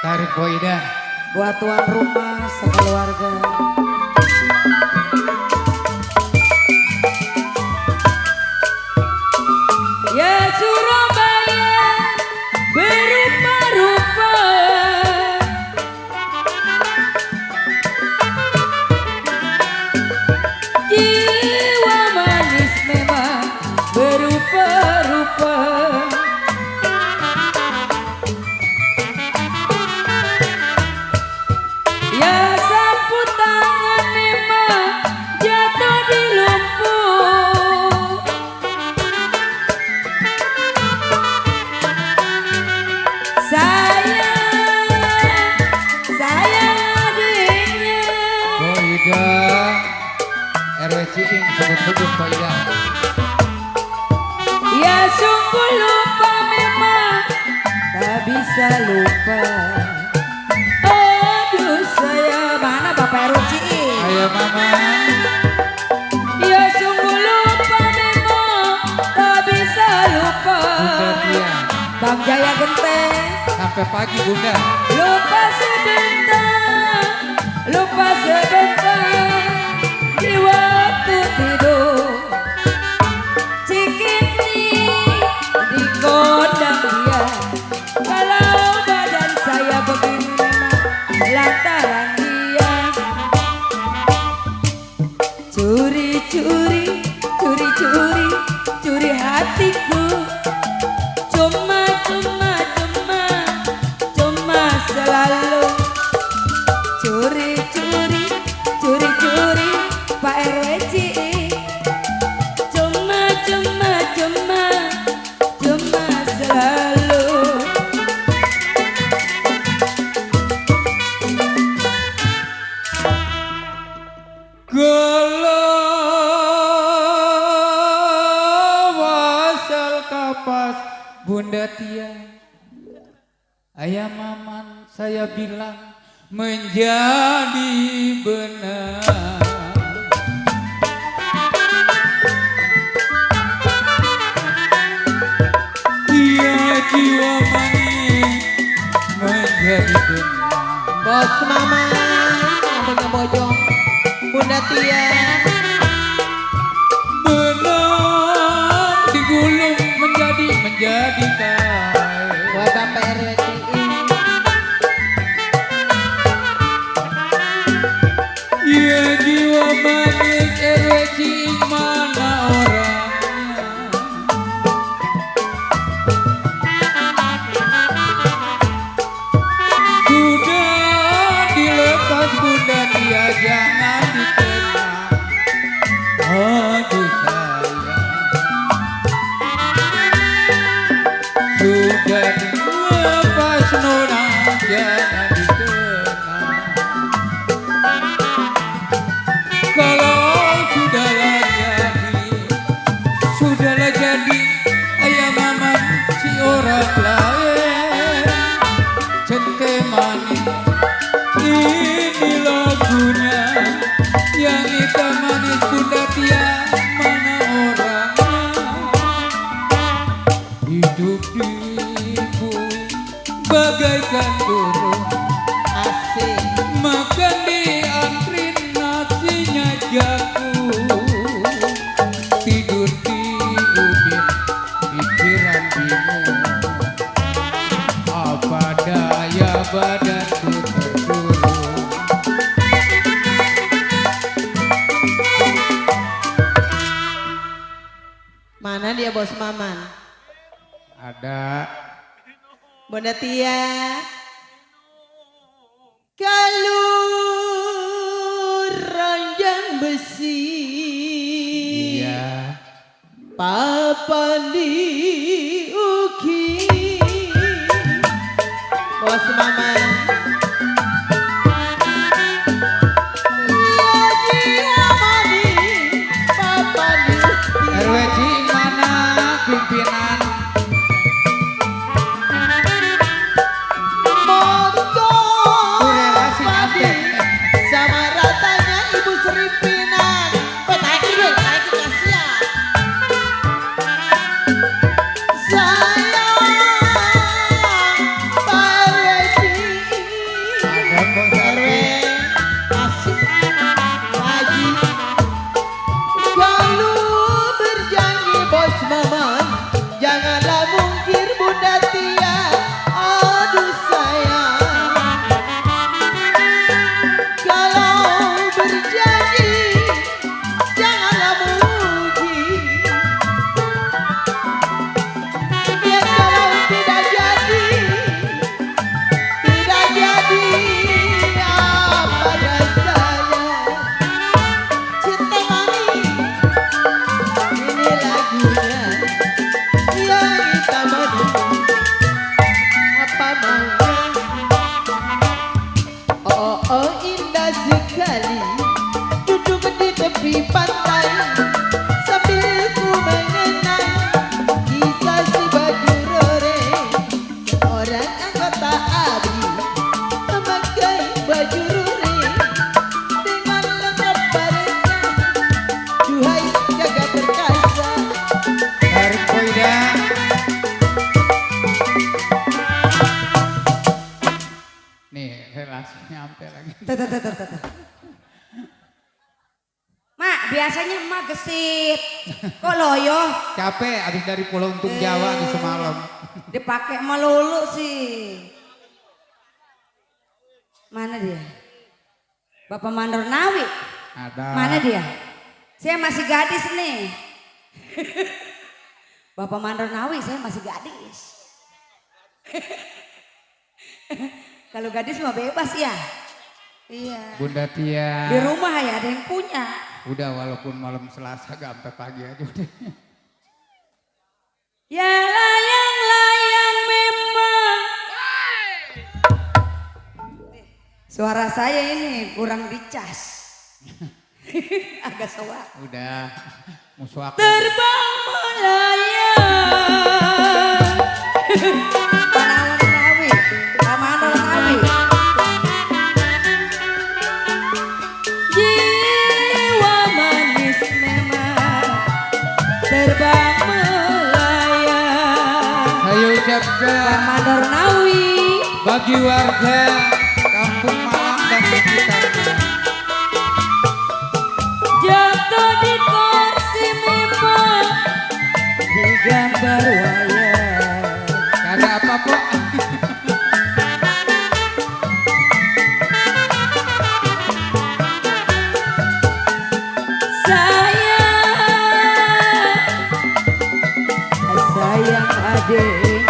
Tarik Boyda. Buat tuan rumah sekeluarga. Ya Surabaya berupa-rupa, jiwa manis memang berupa-rupa. Ya sapu tangan memang jatuh di lumpur. Sayang adiknya. Boyda. RW Ciing sebut-sebut Boyda. Ya sungguh lupa memang tak bisa lupa. Aduh saya mana Bapak RW Ciing? Ayo mama. Ya sungguh lupa memang tak bisa lupa. Bunda Tia. Bang Jaya Genteng. Sampai pagi Bunda. Lupa sebentar di waktu tidur. Cikini di gondang dia. Kalau badan saya begini memang lantaran dia. Curi hatiku. Cuma selalu curi Pak RW Ciing. Cuma selalu. Wasal kapas Bunda Tia. Ayah maman saya bilang menjadi benar. Dia jiwa manis menjadi benar. Bos mama, namanya bojong Bunda Tia. Benar digulung menjadi kain. Buat Bapak RW Ciing. Ya jiwa manis RW Ciing mana orangnya. Sudah dilepas Bunda Tia jangan dikenang. Aduh sayang. Sudah dilepas nona jangan dikenang. Kalau sudahlah jadi ayah mama si orang lain. Cente manis ini lagunya yang hitam manis Bunda Tia mana orangnya. Hidup diriku bagaikan burung Asik. makan di antri nasinya jago. Tidur di ubin pikiran bingung. Apa daya badanku terkurung. Mana dia bos maman? Ada Bunda Tia. Kalau ranjang besi. iya Papan diuki. Bos mama. RW Ciing mana pimpinan. Kurelasi apa? Sama ratanya Ibu Sri Pinan. Naik kasihan. Sayang Biasanya emak gesit. Kok loyo? Capek habis dari Pulau Untung Jawa di semalam. Dipakai melulu sih. Mana dia? Bapak Mandor Nawi. Ada. Mana dia? Saya masih gadis nih. Bapak Mandor Nawi, saya masih gadis. Kalau gadis mah bebas ya. Iya. Bunda Tia. Di rumah ya ada yang punya. Udah walaupun malam Selasa gak sampai pagi aja udah. Ya layang-layang memang. Suara saya ini kurang dicas. Agak soak. Udah musuh aku. Terbang melayang. Panawan Nawi, Pamanon Nawi. Jiwa manis memang terbang melayang. Saya ucapkan Pamanon Nawi. bagi warga Kampung Malang dan sekitarnya. Jatuh di kursi memang di gambar wayang. Ada apa Pok? Sayang, sayang adik